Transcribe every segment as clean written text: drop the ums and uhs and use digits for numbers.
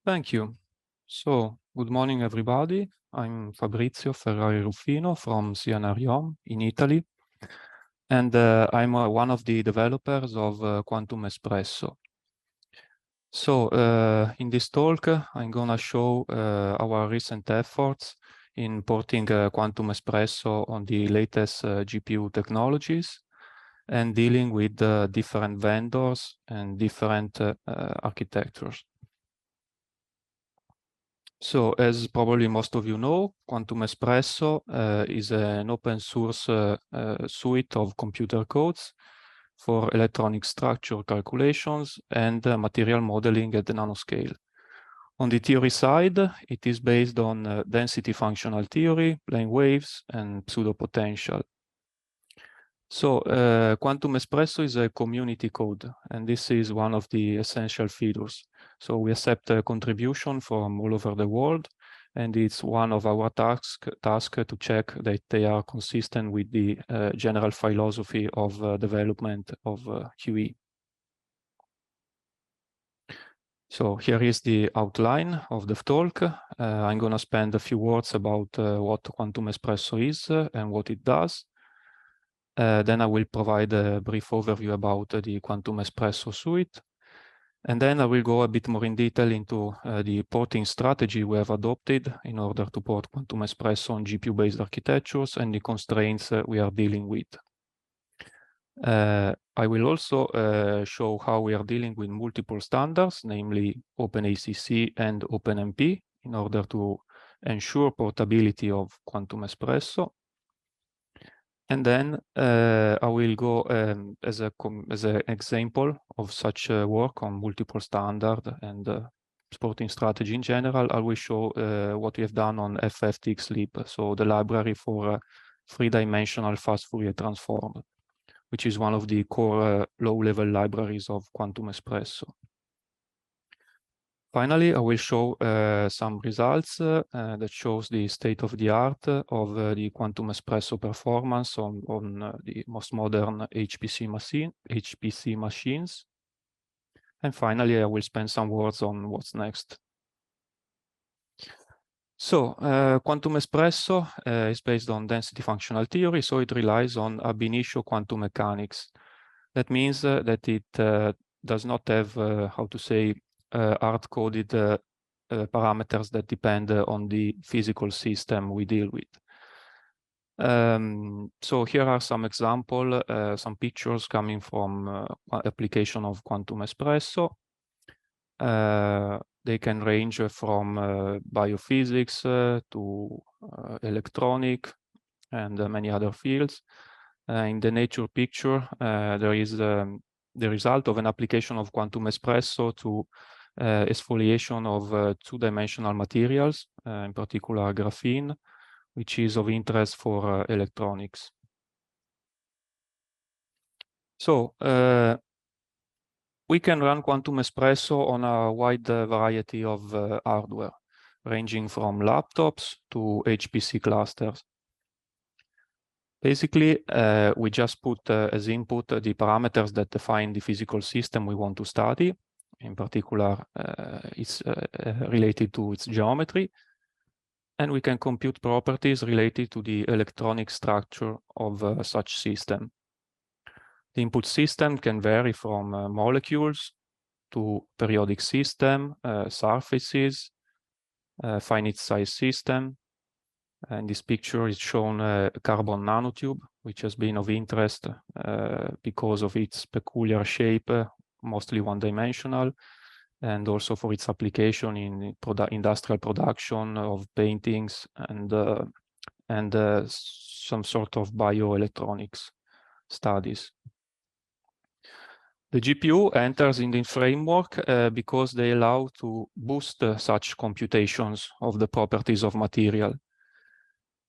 Thank you. So, good morning, everybody. I'm Fabrizio Ferrari Ruffino from Siena in Italy, and I'm one of the developers of Quantum Espresso. So, in this talk, I'm gonna show our recent efforts in porting Quantum Espresso on the latest GPU technologies and dealing with different vendors and different architectures. So, as probably most of you know, Quantum Espresso is an open source suite of computer codes for electronic structure calculations and material modeling at the nanoscale. On the theory side, it is based on density functional theory, plane waves, and pseudopotential. So, Quantum Espresso is a community code, and this is one of the essential features. So we accept a contribution from all over the world, and it's one of our tasks to check that they are consistent with the general philosophy of development of QE. So here is the outline of the talk. I'm going to spend a few words about what Quantum Espresso is and what it does. Then I will provide a brief overview about the Quantum Espresso suite. And then I will go a bit more in detail into the porting strategy we have adopted in order to port Quantum Espresso on GPU-based architectures and the constraints we are dealing with. I will also show how we are dealing with multiple standards, namely OpenACC and OpenMP, in order to ensure portability of Quantum Espresso. And then I will go as an example of such work on multiple standard and porting strategy in general. I will show what we have done on FFTXLib, so the library for three-dimensional fast Fourier transform, which is one of the core low-level libraries of Quantum Espresso. Finally, I will show some results that shows the state of the art of the Quantum Espresso performance on the most modern HPC machines. And finally, I will spend some words on what's next. So, Quantum Espresso is based on density functional theory, so it relies on ab initio quantum mechanics. That means that it does not have, how to say, hard-coded parameters that depend on the physical system we deal with. So here are some examples, some pictures coming from application of Quantum Espresso. They can range from biophysics to electronic and many other fields. In the nature picture, there is the result of an application of Quantum Espresso to exfoliation of two-dimensional materials, in particular graphene, which is of interest for electronics. So we can run Quantum Espresso on a wide variety of hardware, ranging from laptops to HPC clusters. Basically, we just put as input the parameters that define the physical system we want to study. In particular, it's related to its geometry. And we can compute properties related to the electronic structure of such system. The input system can vary from molecules to periodic system, surfaces, finite size system. And this picture is shown a carbon nanotube, which has been of interest because of its peculiar shape, mostly one-dimensional, and also for its application in industrial production of paintings and some sort of bioelectronics studies. The GPU enters in the framework because they allow to boost such computations of the properties of material.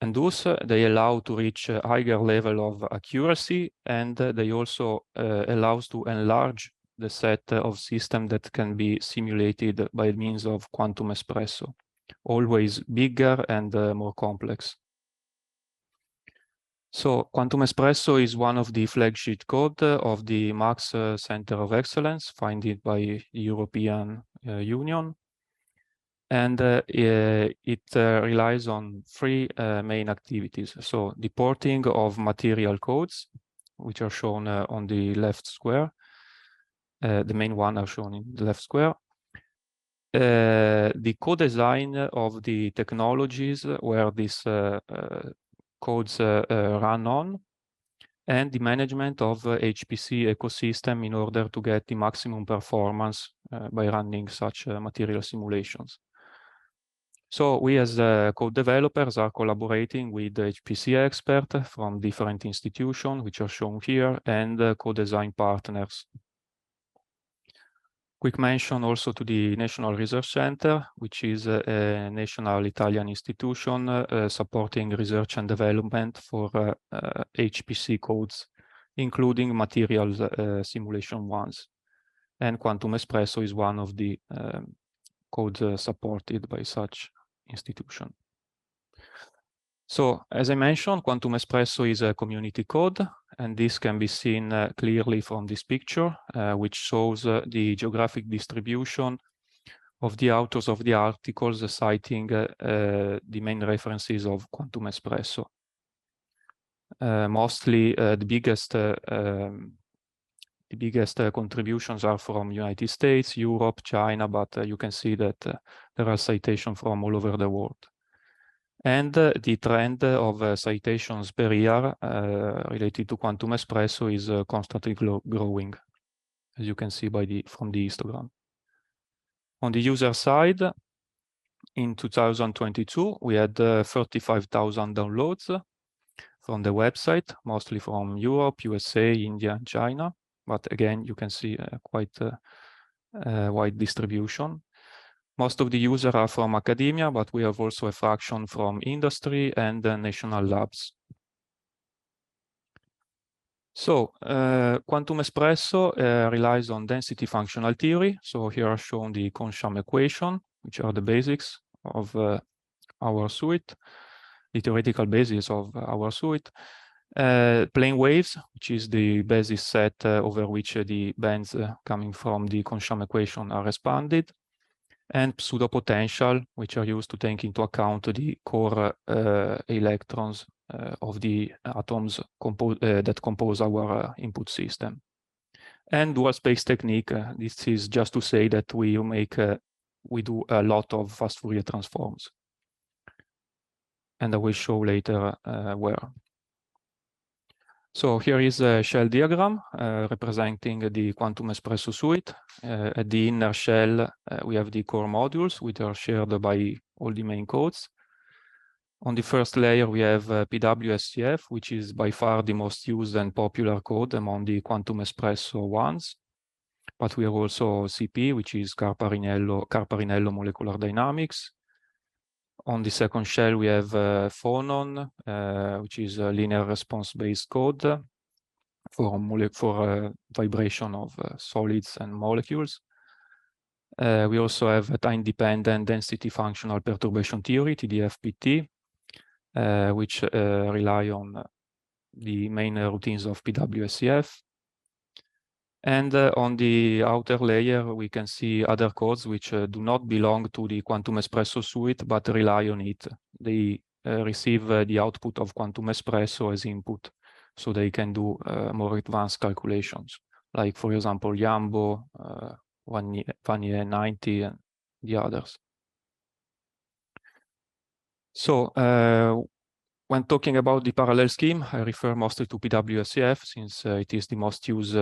And thus, they allow to reach a higher level of accuracy, and they also allow to enlarge the set of systems that can be simulated by means of Quantum Espresso, always bigger and more complex. So Quantum Espresso is one of the flagship code of the Max Center of Excellence, funded by the European Union. And it relies on three main activities. So the porting of material codes, which are shown on the left square. The main one are shown in the left square. The co-design of the technologies where these codes run on, and the management of HPC ecosystem in order to get the maximum performance by running such material simulations. So we as code developers are collaborating with HPC experts from different institutions, which are shown here, and co-design partners. Quick mention also to the National Research Center, which is a national Italian institution supporting research and development for HPC codes, including materials simulation ones. And Quantum Espresso is one of the codes supported by such institution. So, as I mentioned, Quantum Espresso is a community code, and this can be seen clearly from this picture, which shows the geographic distribution of the authors of the articles citing the main references of Quantum Espresso. Mostly the biggest contributions are from United States, Europe, China, but you can see that there are citations from all over the world. And the trend of citations per year related to Quantum Espresso is constantly growing, as you can see from the histogram. On the user side, in 2022, we had 35,000 downloads from the website, mostly from Europe, USA, India, and China. But again, you can see quite a wide distribution. Most of the users are from academia, but we have also a fraction from industry and national labs. So Quantum Espresso relies on density functional theory. So here are shown the Kohn-Sham equation, which are the basics of our suite, the theoretical basis of our suite. Plane waves, which is the basis set over which the bands coming from the Kohn-Sham equation are expanded. And pseudopotential, which are used to take into account the core electrons of the atoms that compose our input system. And dual space technique, this is just to say that we do a lot of fast Fourier transforms. And I will show later where. So here is a shell diagram representing the Quantum Espresso suite. At the inner shell, we have the core modules, which are shared by all the main codes. On the first layer, we have PWSCF, which is by far the most used and popular code among the Quantum Espresso ones. But we have also CP, which is Carparinello Molecular Dynamics. On the second shell, we have Phonon, which is a linear response-based code for vibration of solids and molecules. We also have a time-dependent density functional perturbation theory, TDF-PT, which rely on the main routines of PWSCF. And on the outer layer, we can see other codes which do not belong to the Quantum Espresso suite, but rely on it. They receive the output of Quantum Espresso as input, so they can do more advanced calculations, like, for example, Yambo, Vanier 90, and the others. So when talking about the parallel scheme, I refer mostly to PWSCF since it is the most used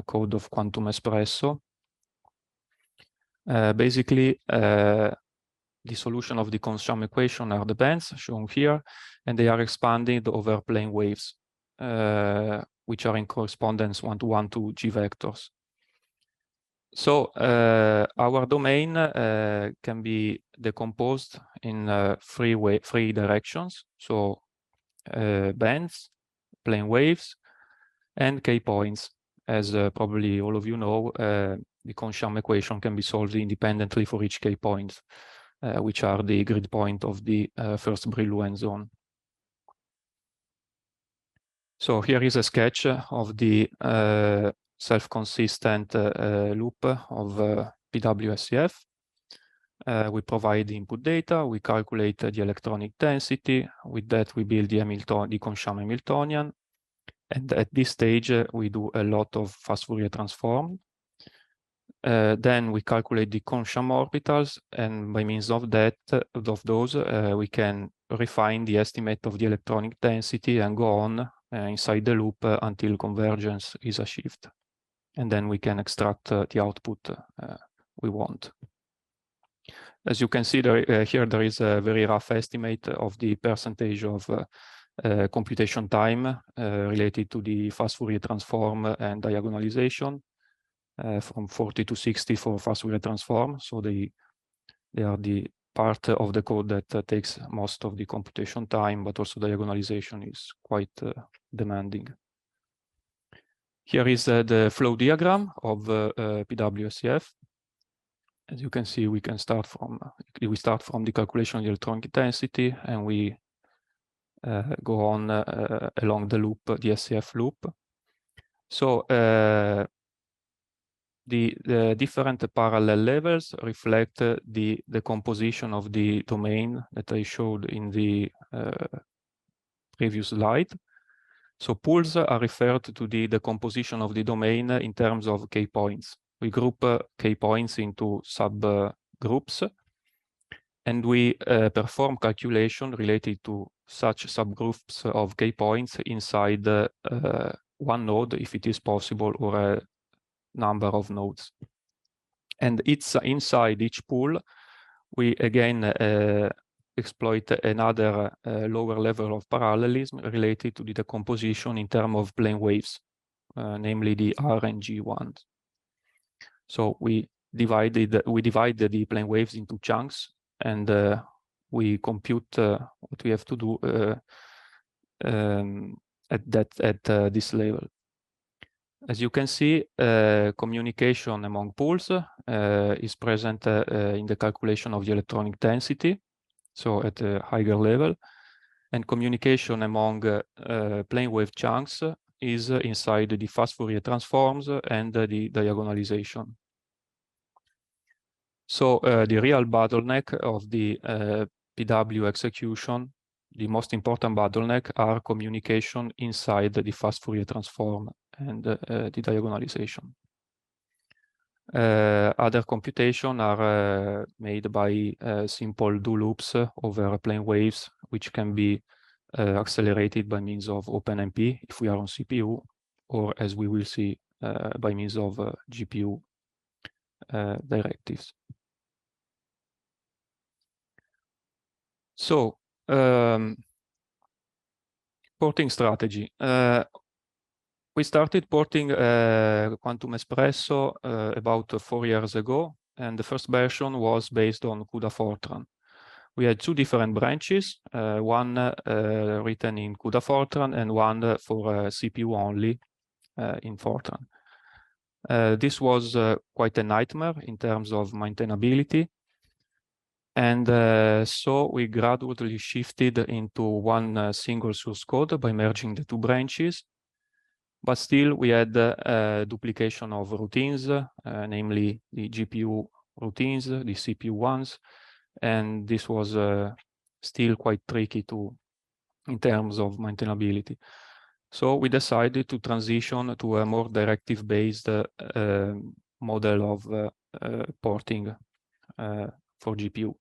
code of Quantum Espresso. Basically, the solution of the Kohn-Sham equation are the bands shown here, and they are expanded over plane waves, which are in correspondence one-to-one to G vectors. So our domain can be decomposed in three directions. So bands, plane waves, and k-points. As probably all of you know, the Kohn-Sham equation can be solved independently for each k-point, which are the grid point of the first Brillouin zone. So here is a sketch of the self-consistent loop of PWSCF. we provide the input data, we calculate the electronic density. With that, we build the Kohn-Sham Hamiltonian. And at this stage, we do a lot of fast Fourier transform. Then we calculate the Kohn-Sham orbitals, and by means of that, we can refine the estimate of the electronic density and go on inside the loop until convergence is achieved. And then we can extract the output we want. As you can see here, there is a very rough estimate of the percentage of computation time related to the fast Fourier transform and diagonalization. From 40 to 60 for fast Fourier transform. So they are the part of the code that takes most of the computation time, but also diagonalization is quite demanding. Here is the flow diagram of PWSCF. As you can see, we start from the calculation of the electronic density, and we go on along the loop, the SCF loop. So the different parallel levels reflect the composition of the domain that I showed in the previous slide. So pools are referred to the composition of the domain in terms of K points. We group K points into subgroups, and we perform calculation related to such subgroups of K points inside one node, if it is possible, or a number of nodes. And it's inside each pool, we again exploit another lower level of parallelism related to the decomposition in terms of plane waves, namely the R and G ones. So we divide the plane waves into chunks, and we compute what we have to do at this level. As you can see, communication among pools is present in the calculation of the electronic density, so at a higher level, and communication among plane wave chunks is inside the fast Fourier transforms and the diagonalization. So the real bottleneck of the PW execution, the most important bottleneck, are communication inside the fast Fourier transform and the diagonalization. Other computation are made by simple do loops over plane waves, which can be accelerated by means of OpenMP if we are on CPU, or as we will see, by means of GPU directives. So, porting strategy. We started porting Quantum Espresso about 4 years ago, and the first version was based on CUDA Fortran. We had two different branches, one written in CUDA Fortran and one for CPU only in Fortran. This was quite a nightmare in terms of maintainability. And so we gradually shifted into one single source code by merging the two branches. But still, we had duplication of routines, namely the GPU routines, the CPU ones, and this was still quite tricky in terms of maintainability. So we decided to transition to a more directive-based model of porting for GPU.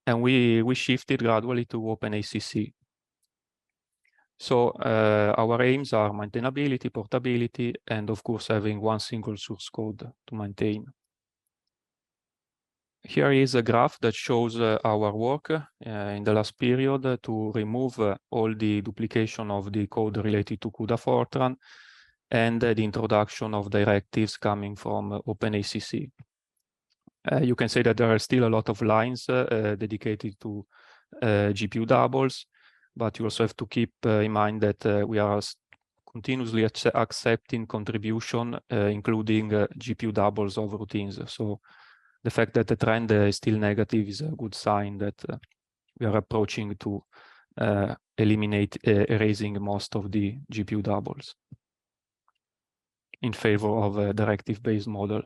And we shifted gradually to OpenACC. So our aims are maintainability, portability, and of course having one single source code to maintain. Here is a graph that shows our work in the last period to remove all the duplication of the code related to CUDA Fortran and the introduction of directives coming from OpenACC. You can say that there are still a lot of lines dedicated to GPU doubles, but you also have to keep in mind that we are continuously accepting contribution, including GPU doubles of routines. So the fact that the trend is still negative is a good sign that we are approaching to erasing most of the GPU doubles in favor of a directive-based model.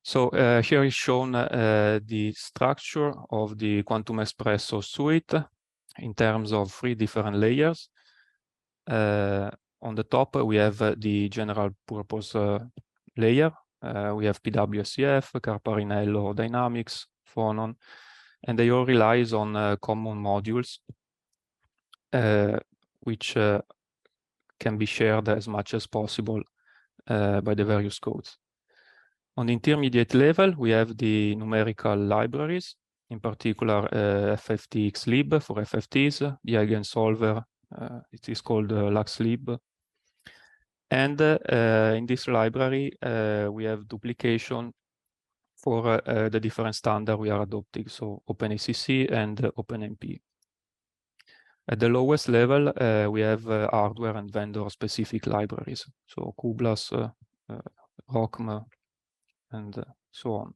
So here is shown the structure of the Quantum Espresso suite in terms of 3 different layers. On the top, we have the general purpose layer. We have PWSCF, Carparinello Dynamics, Phonon, and they all relies on common modules, which can be shared as much as possible by the various codes. On the intermediate level, we have the numerical libraries, in particular FFTXlib for FFTs, the eigensolver, it is called LuxLib. And in this library, we have duplication for the different standard we are adopting, so OpenACC and OpenMP. At the lowest level, we have hardware and vendor-specific libraries, so Kublas, ROCM, and so on.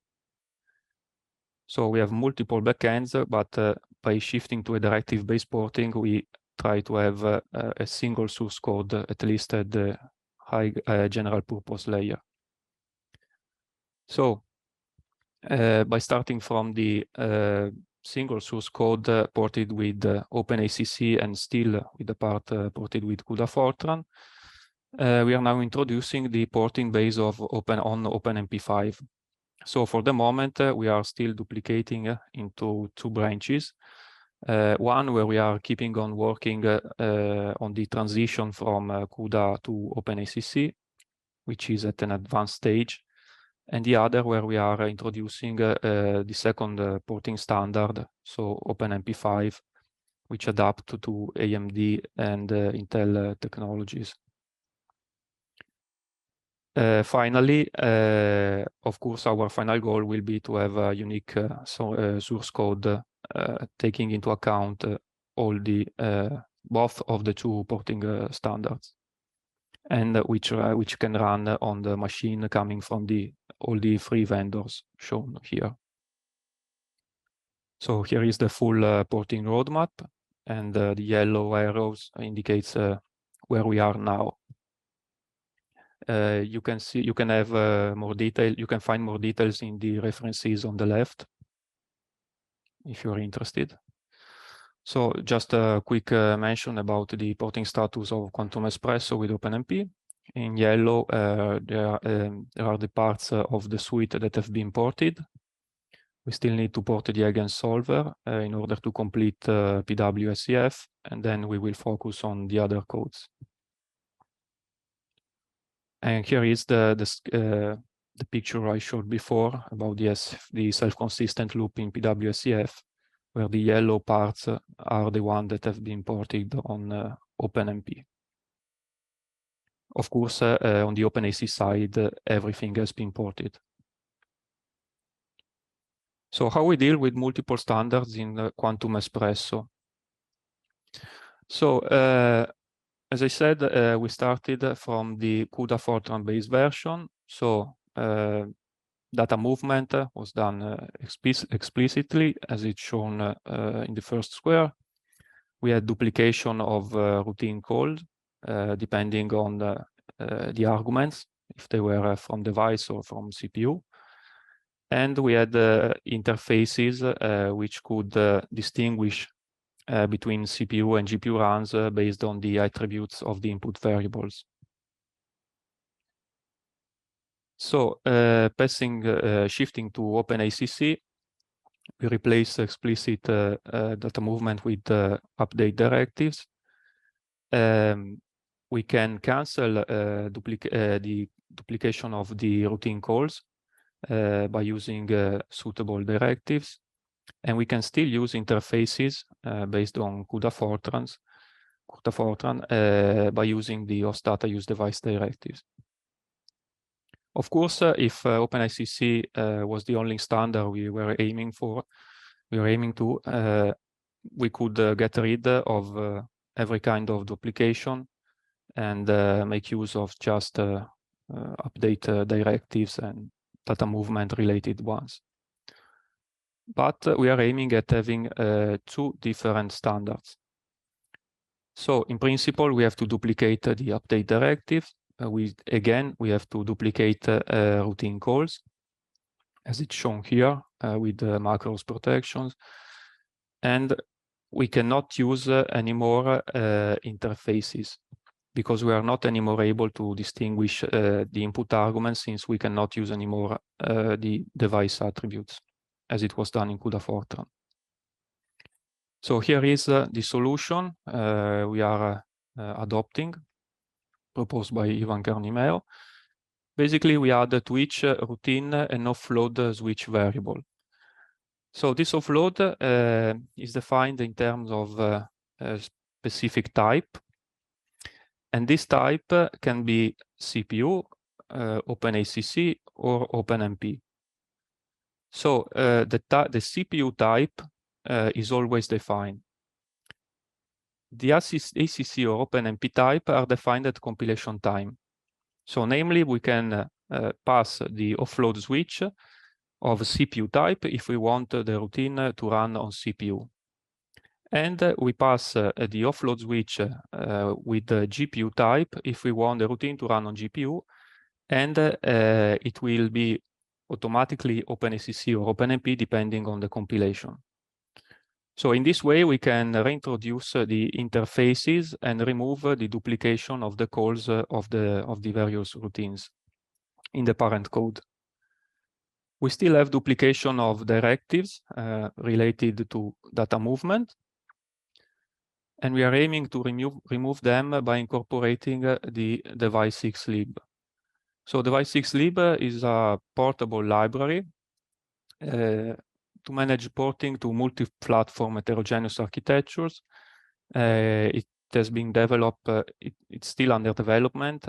So we have multiple backends, but by shifting to a directive-based porting, we try to have a single source code, at least at the high general purpose layer. So by starting from the single source code ported with OpenACC and still with the part ported with CUDA Fortran, we are now introducing the porting base of on OpenMP5. So for the moment, we are still duplicating into 2 branches. One where we are keeping on working on the transition from CUDA to OpenACC, which is at an advanced stage, and the other where we are introducing the second porting standard, so OpenMP5, which adapt to AMD and Intel technologies. Finally, of course, our final goal will be to have a unique source code taking into account all the both of the 2 porting standards, and which can run on the machine coming from all the 3 vendors shown here. So here is the full porting roadmap, and the yellow arrows indicates where we are now. You can see, you can have more detail. You can find more details in the references on the left, if you're interested. So just a quick mention about the porting status of Quantum Espresso with OpenMP. In yellow, there are the parts of the suite that have been ported. We still need to port the eigensolver in order to complete PWSCF, and then we will focus on the other codes. And here is the picture I showed before about the self-consistent loop in PWSCF, where the yellow parts are the ones that have been ported on OpenMP. Of course, on the OpenACC side, everything has been ported. So how we deal with multiple standards in Quantum Espresso? So as I said, we started from the CUDA Fortran-based version. So data movement was done explicitly, as it's shown in the first square. We had duplication of routine calls, depending on the arguments, if they were from device or from CPU. And we had interfaces which could distinguish between CPU and GPU runs based on the attributes of the input variables. So shifting to OpenACC, we replace explicit data movement with update directives. We can cancel the duplication of the routine calls by using suitable directives. And we can still use interfaces based on CUDA Fortran by using the host data use device directives. Of course, if OpenACC was the only standard we were aiming to, we could get rid of every kind of duplication and make use of just update directives and data movement related ones. But we are aiming at having 2 different standards. So in principle, we have to duplicate the update directive. We have to duplicate routine calls. as it's shown here with the macros protections. And we cannot use anymore interfaces, because we are not anymore able to distinguish the input arguments, since we cannot use anymore the device attributes, as it was done in CUDA Fortran. So here is the solution we are adopting, proposed by Ivan Garnimeo. Basically, we add to each routine an offload switch variable. So this offload is defined in terms of a specific type. And this type can be CPU, OpenACC, or OpenMP. So the CPU type is always defined. The ACC or OpenMP type are defined at compilation time. So namely, we can pass the offload switch of CPU type if we want the routine to run on CPU. And we pass the offload switch with the GPU type if we want the routine to run on GPU, and it will be automatically OpenACC or OpenMP depending on the compilation. So in this way, we can reintroduce the interfaces and remove the duplication of the calls of the various routines in the parent code. We still have duplication of directives related to data movement, and we are aiming to remove them by incorporating the device-6lib. So device-6lib is a portable library to manage porting to multi-platform heterogeneous architectures. It has been developed, it's still under development,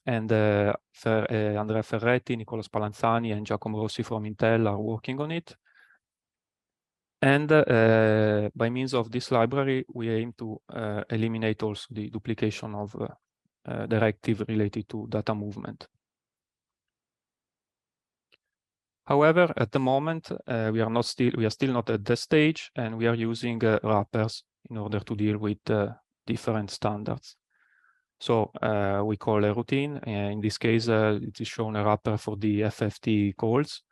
and Andrea Ferretti, Nicola Spallanzani, and Giacomo Rossi from Intel are working on it. And by means of this library, we aim to eliminate also the duplication of directive related to data movement. However, at the moment, we are still not at the stage, and we are using wrappers in order to deal with different standards. So we call a routine. In this case, it is shown a wrapper for the FFT calls.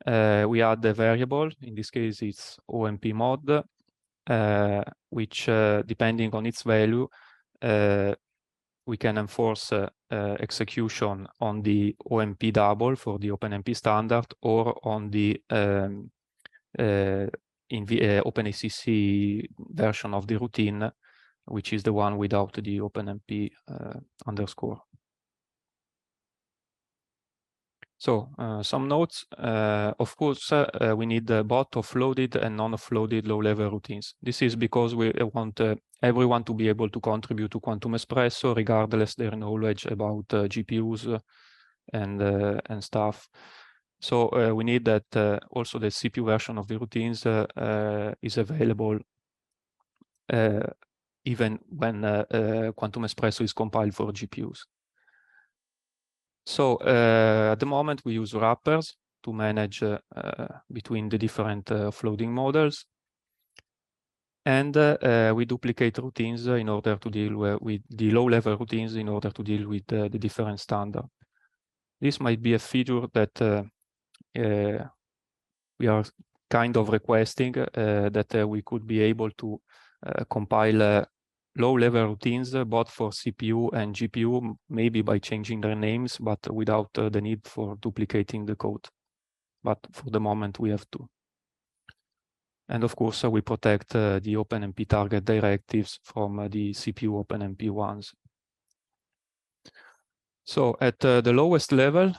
We add a variable. In this case, it's OMP mod, which, depending on its value, we can enforce execution on the OMP double for the OpenMP standard, or on the OpenACC version of the routine, which is the one without the OpenMP underscore. So some notes. Of course, we need both offloaded and non-offloaded low-level routines. This is because we want everyone to be able to contribute to Quantum Espresso, regardless their knowledge about GPUs and stuff. So we need that also the CPU version of the routines is available even when Quantum Espresso is compiled for GPUs. So at the moment, we use wrappers to manage between the different offloading models. And we duplicate routines in order to deal with the low-level routines in order to deal with the different standards. This might be a feature that we are kind of requesting, that we could be able to compile low-level routines, both for CPU and GPU, maybe by changing their names, but without the need for duplicating the code. But for the moment, we have to. And of course, we protect the OpenMP target directives from the CPU OpenMP ones. So at the lowest level,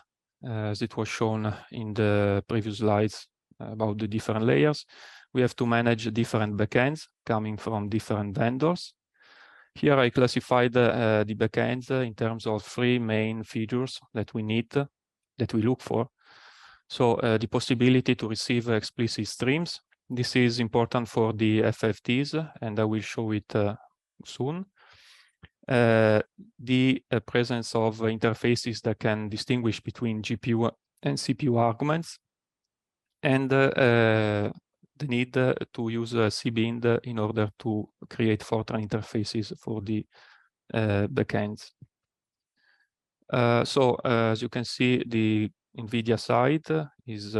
as it was shown in the previous slides about the different layers, we have to manage different backends coming from different vendors. Here I classified the backends in terms of 3 main features that we need, that we look for. So the possibility to receive explicit streams. This is important for the FFTs, and I will show it soon. The presence of interfaces that can distinguish between GPU and CPU arguments, and the need to use cbind in order to create Fortran interfaces for the backends. So as you can see, the NVIDIA side is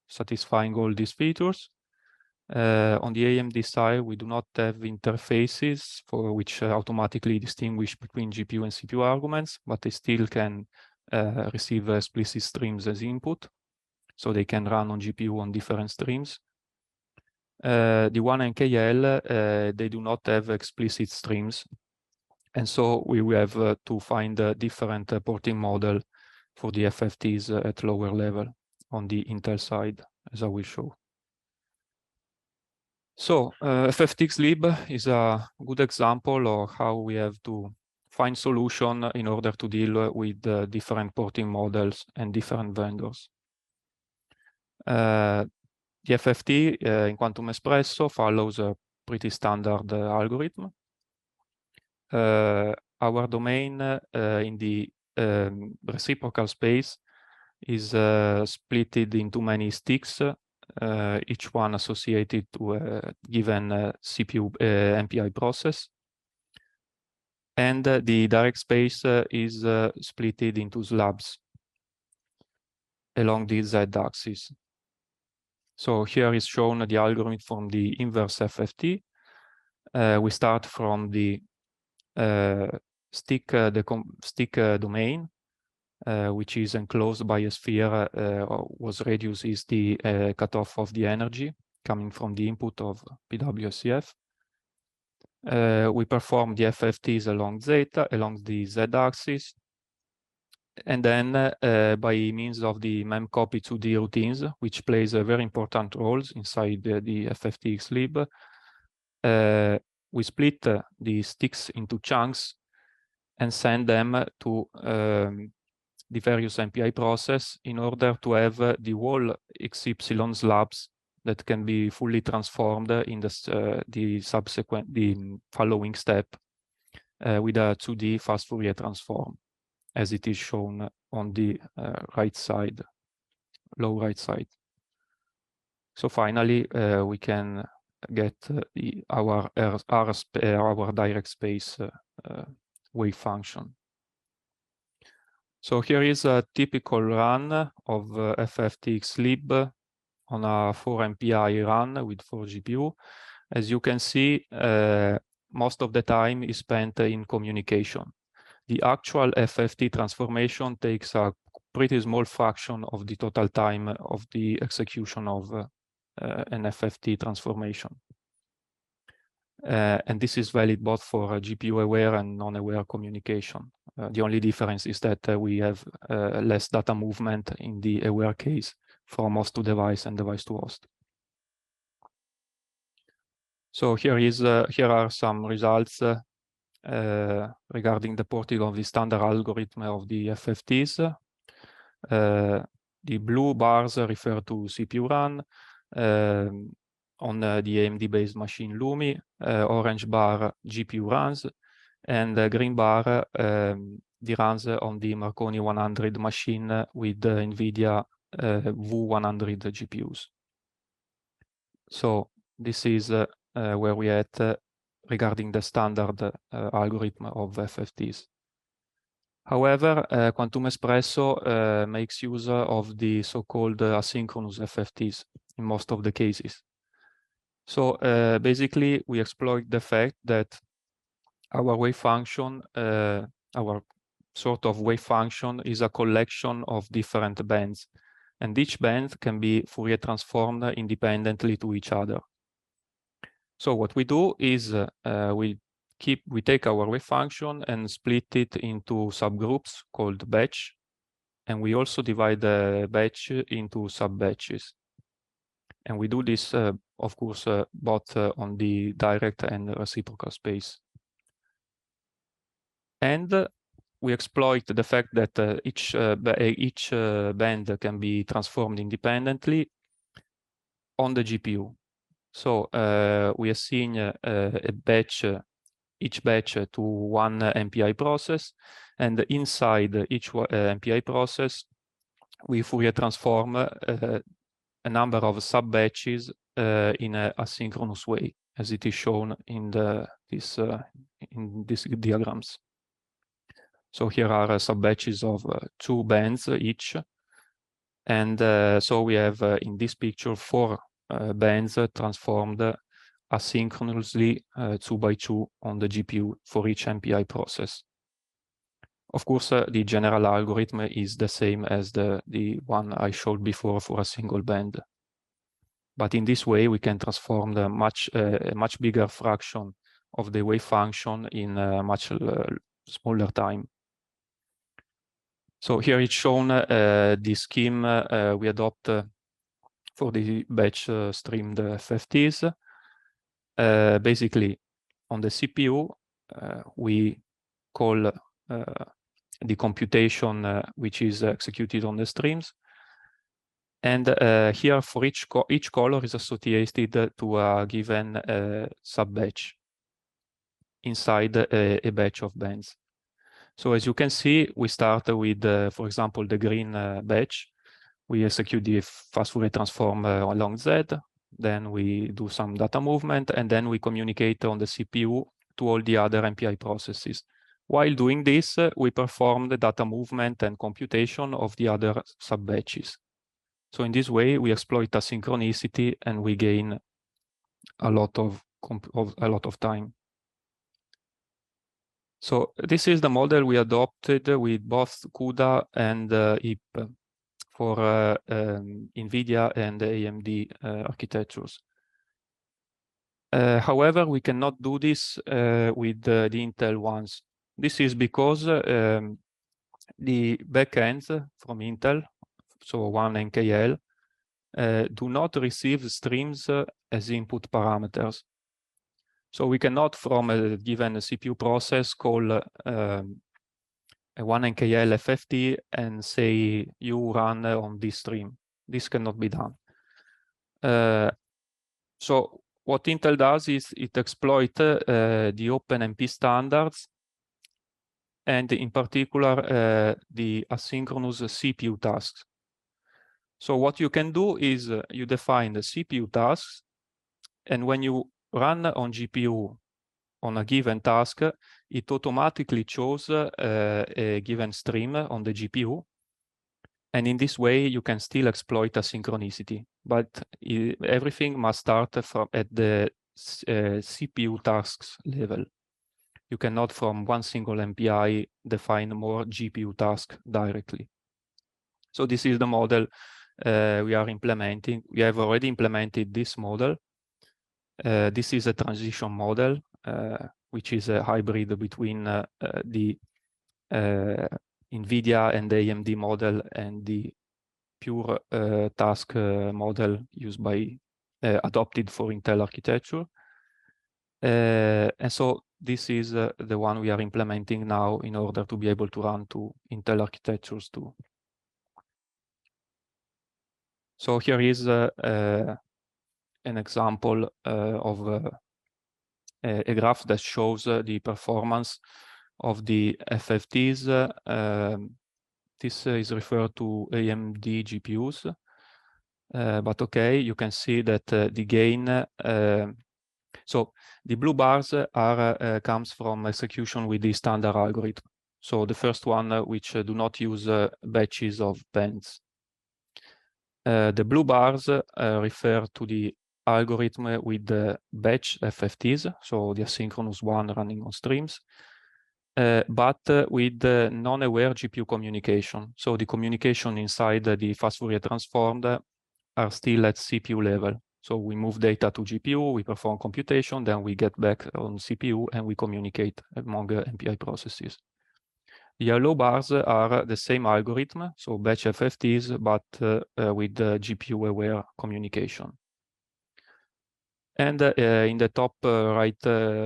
satisfying all these features. On the AMD side, we do not have interfaces for which automatically distinguish between GPU and CPU arguments, but they still can receive explicit streams as input. So they can run on GPU on different streams. The one NKL, they do not have explicit streams. And so we will have to find a different porting model for the FFTs at lower level on the Intel side, as I will show. So FFTxlib is a good example of how we have to find solution in order to deal with different porting models and different vendors. The FFT in Quantum Espresso follows a pretty standard algorithm. Our domain in the reciprocal space is split into many sticks, each one associated to a given CPU MPI process. And the direct space is split into slabs along the z-axis. So here is shown the algorithm from the inverse FFT. We start from the stick domain, which is enclosed by a sphere, was reduced is the cutoff of the energy coming from the input of PWSCF. We perform the FFTs along zeta, along the z-axis, and then by means of the memcopy 2D routines, which plays a very important role inside the FFTxlib, we split the sticks into chunks and send them to the various MPI process in order to have the whole XY slabs that can be fully transformed in the following step with a 2D fast Fourier transform, as it is shown on the right side, low right side. So finally, we can get our direct space wave function. So here is a typical run of FFTxlib on a 4 MPI run with 4 GPU. As you can see, most of the time is spent in communication. The actual FFT transformation takes a pretty small fraction of the total time of the execution of an FFT transformation. And this is valid both for GPU-aware and non-aware communication. The only difference is that we have less data movement in the aware case from host to device and device to host. So here are some results regarding the porting of the standard algorithm of the FFTs. The blue bars refer to CPU run on the AMD-based machine Lumi, orange bar GPU runs, and the green bar the runs on the Marconi 100 machine with the NVIDIA V100 GPUs. So this is where we are at regarding the standard algorithm of FFTs. However, Quantum Espresso makes use of the so-called asynchronous FFTs in most of the cases. So basically, we exploit the fact that our wave function, our sort of wave function, is a collection of different bands, and each band can be Fourier transformed independently to each other. So what we do is we take our wave function and split it into subgroups called batch, and we also divide the batch into sub-batches. And we do this, of course, both on the direct and reciprocal space. And we exploit the fact that each band can be transformed independently on the GPU. So we assign each batch to one MPI process, and inside each MPI process, we Fourier transform a number of sub-batches in an asynchronous way, as it is shown in these diagrams. So here are sub-batches of 2 bands each, And so we have in this picture 4 bands transformed asynchronously 2 by 2 on the GPU for each MPI process. Of course, the general algorithm is the same as the one I showed before for a single band. But in this way, we can transform the a much bigger fraction of the wave function in a much smaller time. So here it's shown the scheme we adopt for the batch streamed FFTs. Basically, on the CPU, we call the computation which is executed on the streams. And here, for each color is associated to a given sub-batch inside a batch of bands. So as you can see, we start with, for example, the green batch. We execute the fast Fourier transform along Z. Then we do some data movement, and then we communicate on the CPU to all the other MPI processes. While doing this, we perform the data movement and computation of the other sub-batches. So in this way, we exploit asynchronicity and we gain a lot of time. So this is the model we adopted with both CUDA and IP for NVIDIA and AMD architectures. However, we cannot do this with the Intel ones. This is because the backends from Intel, so one NKL, do not receive streams as input parameters. So we cannot, from a given CPU process, call a 1NKL FFT and say you run on this stream. This cannot be done. So what Intel does is it exploits the OpenMP standards, and in particular the asynchronous CPU tasks. So what you can do is you define the CPU tasks, and when you run on GPU on a given task, it automatically chose a given stream on the GPU. And in this way, you can still exploit asynchronicity, but everything must start from at the CPU tasks level. You cannot, from one single MPI, define more GPU tasks directly. So this is the model we are implementing. We have already implemented this model. This is a transition model, which is a hybrid between the NVIDIA and the AMD model and the pure task model used by adopted for Intel architecture. And so this is the one we are implementing now in order to be able to run to Intel architectures too. So here is an example of a graph that shows the performance of the FFTs. This is referred to AMD GPUs, but okay, you can see that the gain. So the blue bars are comes from execution with the standard algorithm. So the first one, which do not use batches of bands. The blue bars refer to the algorithm with the batch FFTs, so the asynchronous one running on streams, but with the non-aware GPU communication. So the communication inside the fast Fourier transformed are still at CPU level. So we move data to GPU, we perform computation, then we get back on CPU and we communicate among MPI processes. The yellow bars are the same algorithm, so batch FFTs, but with GPU-aware communication. And in the top right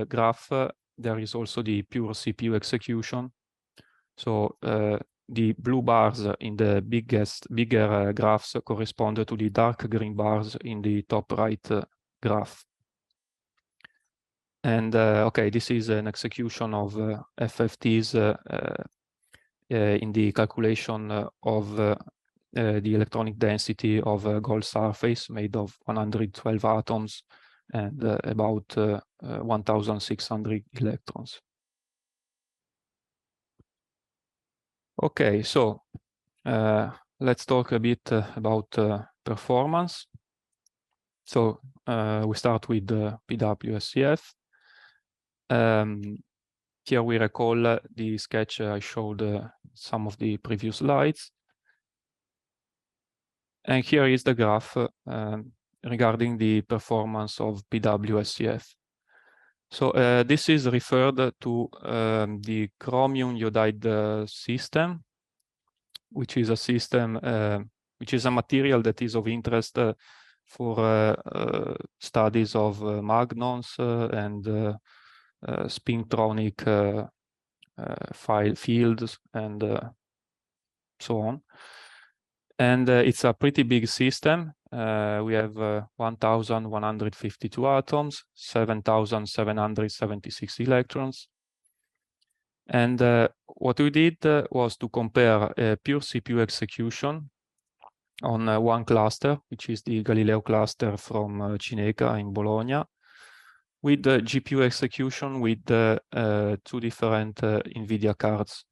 graph, there is also the pure CPU execution. So the blue bars in the bigger graphs correspond to the dark green bars in the top right graph. And okay, this is an execution of FFTs in the calculation of the electronic density of a gold surface made of 112 atoms and about 1,600 electrons. Okay, so let's talk a bit about performance. So we start with PWSCF. Here we recall the sketch I showed some of the previous slides. And here is the graph regarding the performance of PWSCF. So this is referred to the chromium iodide system, which is a system, which is a material that is of interest for studies of magnons and spintronic fields and so on. And it's a pretty big system. We have 1,152 atoms, 7,776 electrons. And what we did was to compare a pure CPU execution on one cluster, which is the Galileo cluster from Cineca in Bologna, with the GPU execution with two different NVIDIA cards,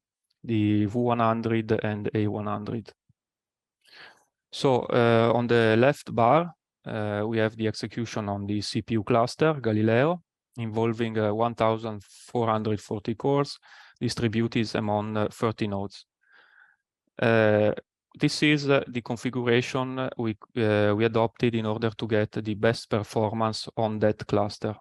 the V100 and A100. So on the left bar, we have the execution on the CPU cluster, Galileo, involving 1,440 cores distributed among 30 nodes. This is the configuration we adopted in order to get the best performance on that cluster.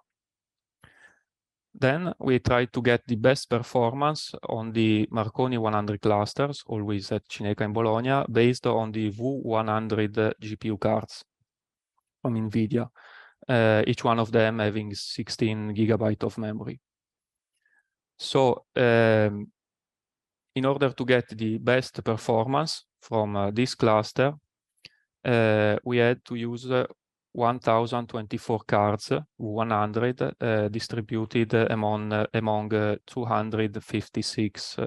Then we tried to get the best performance on the Marconi 100 clusters, always at Cineca in Bologna, based on the V100 GPU cards from NVIDIA, each one of them having 16 GB of memory. So in order to get the best performance from this cluster, we had to use 1,024 cards, 100, distributed among 256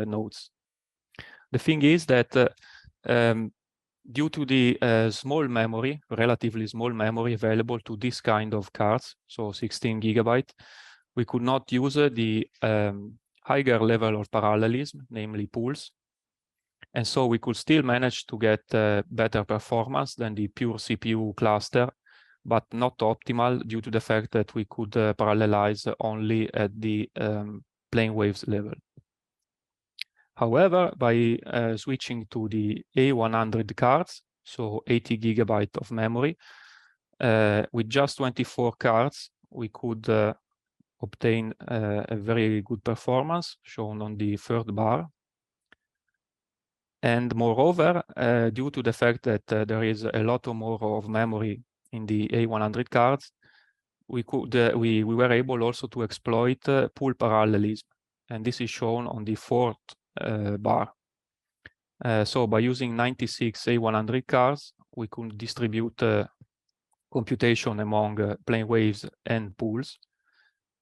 nodes. The thing is that due to the small memory, relatively small memory available to this kind of cards, so 16 GB, we could not use the higher level of parallelism, namely pools. And so we could still manage to get better performance than the pure CPU cluster, but not optimal due to the fact that we could parallelize only at the plane waves level. However, by switching to the A100 cards, so 80 GB of memory, with just 24 cards, we could obtain a very good performance shown on the third bar. And moreover, due to the fact that there is a lot more of memory in the A100 cards, we were able also to exploit pool parallelism. And this is shown on the fourth bar. So by using 96 A100 cards, we could distribute computation among plane waves and pools,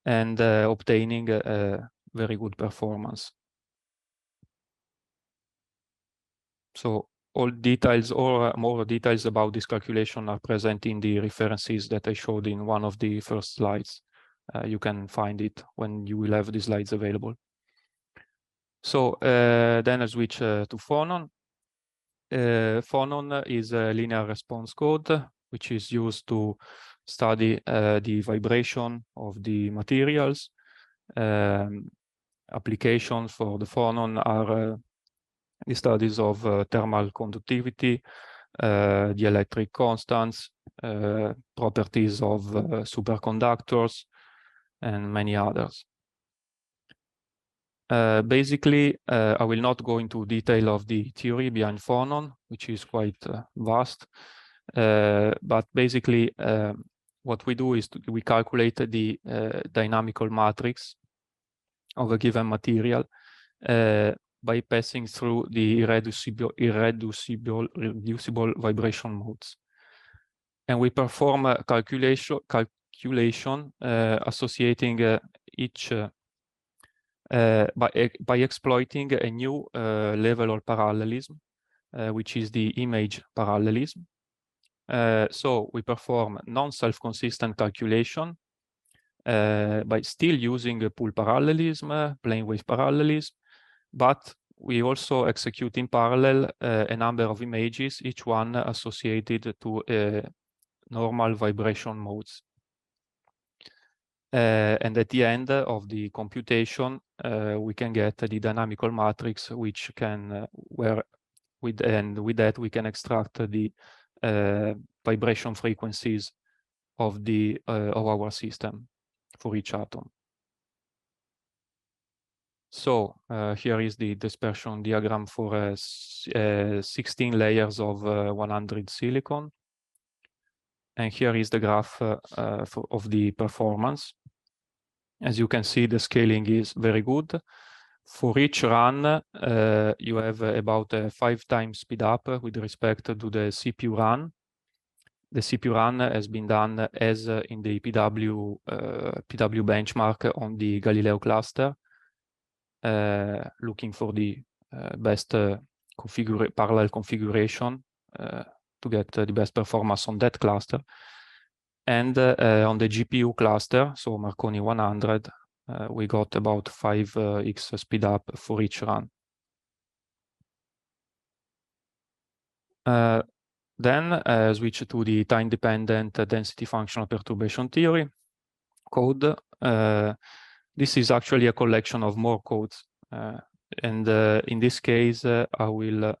and obtaining a very good performance. So all details or more details about this calculation are present in the references that I showed in one of the first slides. You can find it when you will have the slides available. So then I switch to Phonon. Phonon is a linear response code, which is used to study the vibration of the materials. Applications for the Phonon are the studies of thermal conductivity, the electric constants, properties of superconductors, and many others. Basically, I will not go into detail of the theory behind Phonon, which is quite vast. But basically, what we do is we calculate the dynamical matrix of a given material by passing through the irreducible vibration modes. And we perform a calculation associating each by exploiting a new level of parallelism, which is the image parallelism. So we perform non-self-consistent calculation by still using pool parallelism, plane wave parallelism, but we also execute in parallel a number of images, each one associated to normal vibration modes. And at the end of the computation, we can get the dynamical matrix, which can, with that we can extract the vibration frequencies of our system for each atom. So here is the dispersion diagram for 16 layers of 100 silicon. And here is the graph of the performance. As you can see, the scaling is very good. For each run, you have about 5 times speed up with respect to the CPU run. The CPU run has been done as in the PW benchmark on the Galileo cluster, looking for the best parallel configuration to get the best performance on that cluster. And on the GPU cluster, so Marconi 100, we got about 5x speed up for each run. Then switch to the time-dependent density functional perturbation theory code. This is actually a collection of more codes. And in this case, I will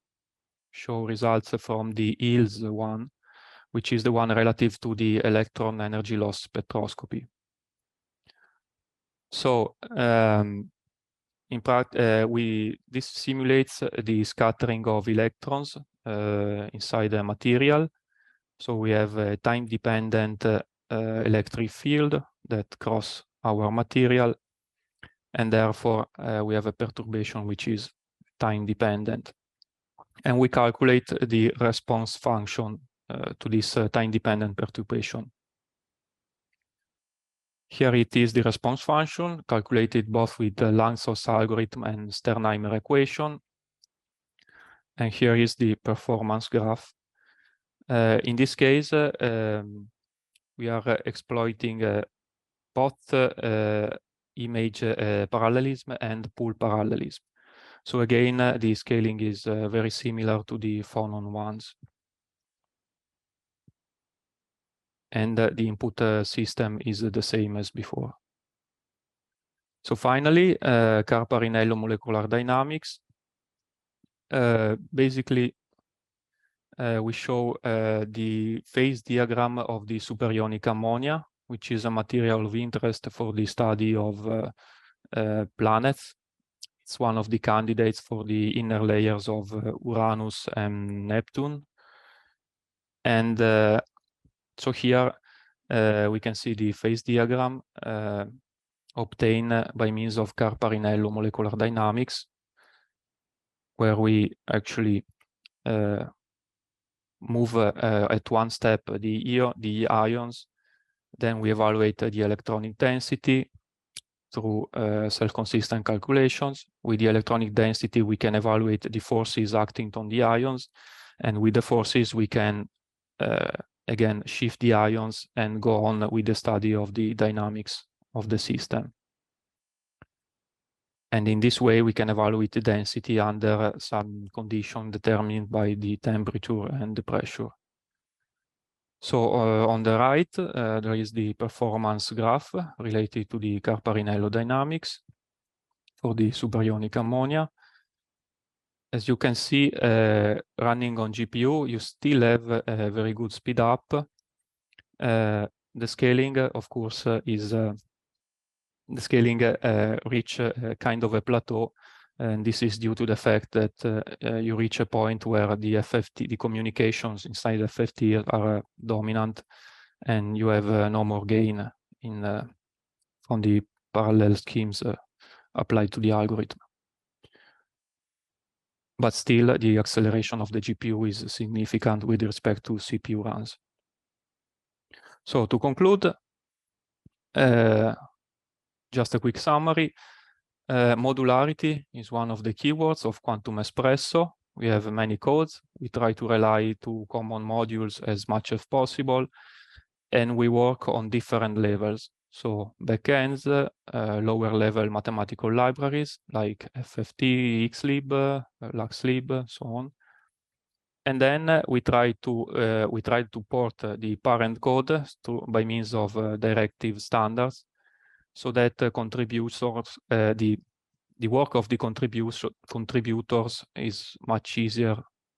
show results from the EELS one, which is the one relative to the electron energy loss spectroscopy. So in practice, this simulates the scattering of electrons inside a material. So we have a time-dependent electric field that cross our material, and therefore we have a perturbation which is time-dependent. And we calculate the response function to this time-dependent perturbation. Here it is the response function, calculated both with the Langsos algorithm and Sternheimer equation. And here is the performance graph. In this case, we are exploiting both image parallelism and pool parallelism. So again, the scaling is very similar to the phonon ones. And the input system is the same as before. So finally, Carparinello molecular dynamics. Basically, we show the phase diagram of the superionic ammonia, which is a material of interest for the study of planets. It's one of the candidates for the inner layers of Uranus and Neptune. And so here we can see the phase diagram obtained by means of Carparinello molecular dynamics, where we actually move at one step the ions. Then we evaluate the electronic density through self-consistent calculations. With the electronic density, we can evaluate the forces acting on the ions. And with the forces, we can, again, shift the ions and go on with the study of the dynamics of the system. And in this way, we can evaluate the density under some condition determined by the temperature and the pressure. So on the right, there is the performance graph related to the Carparinello dynamics for the superionic ammonia. As you can see, running on GPU, you still have a very good speed up. The scaling, of course, reach kind of a plateau. And this is due to the fact that you reach a point where the FFT, the communications inside the FFT are dominant, and you have no more gain from the parallel schemes applied to the algorithm. But still, the acceleration of the GPU is significant with respect to CPU runs. So to conclude, just a quick summary. Modularity is one of the keywords of Quantum Espresso. We have many codes. We try to rely to common modules as much as possible, and we work on different levels. So backends, lower level mathematical libraries like FFT, XLib, LuxLib, so on. And then we tried to port the parent code by means of directive standards, so that contributors, the work of the contributors is much easier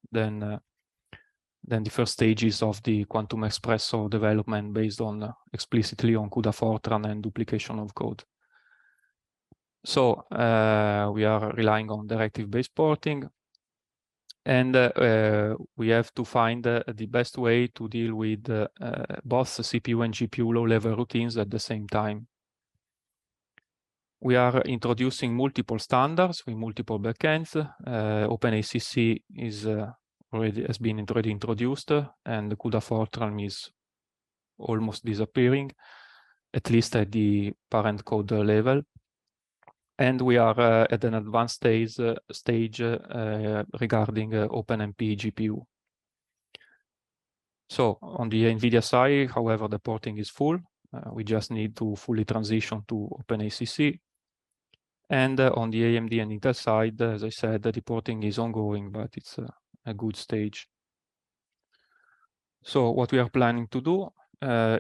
than the first stages of the Quantum Espresso development based on explicitly on CUDA Fortran and duplication of code. So we are relying on directive-based porting, and we have to find the best way to deal with both CPU and GPU low-level routines at the same time. We are introducing multiple standards with multiple backends. OpenACC has been already introduced, and the CUDA Fortran is almost disappearing, at least at the parent code level. And we are at an advanced stage regarding OpenMP GPU. So on the NVIDIA side, however, the porting is full. We just need to fully transition to OpenACC. And on the AMD and Intel side, as I said, the porting is ongoing, but it's a good stage. So what we are planning to do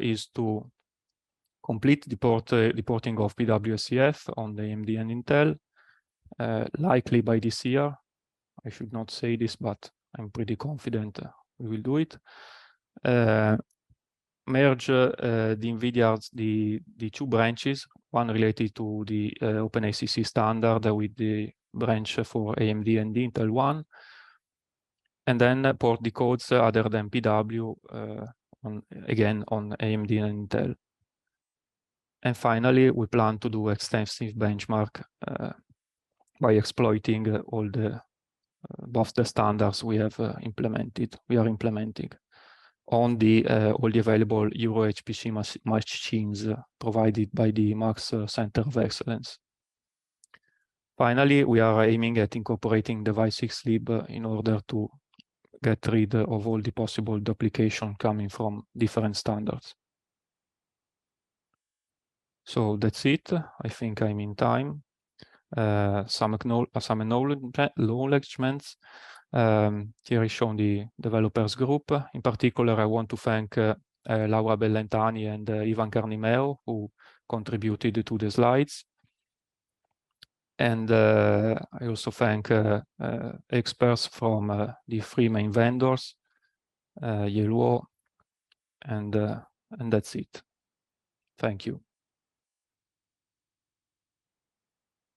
is to complete the porting of PWSCF on the AMD and Intel, likely by this year. I should not say this, but I'm pretty confident we will do it. Merge the two branches, one related to the OpenACC standard with the branch for AMD and Intel one, and then port the codes other than PW again on AMD and Intel. And finally, we plan to do extensive benchmark by exploiting all both the standards we are implementing on all the available Euro HPC machines provided by the Marx Center of Excellence. Finally, we are aiming at incorporating device XLib in order to get rid of all the possible duplication coming from different standards. So that's it. I think I'm in time. Some acknowledgements. Here is shown the developers group. In particular, I want to thank Laura Bellentani and Ivan Carnimeo, who contributed to the slides. And I also thank experts from the three main vendors, Yeluo, and that's it. Thank you.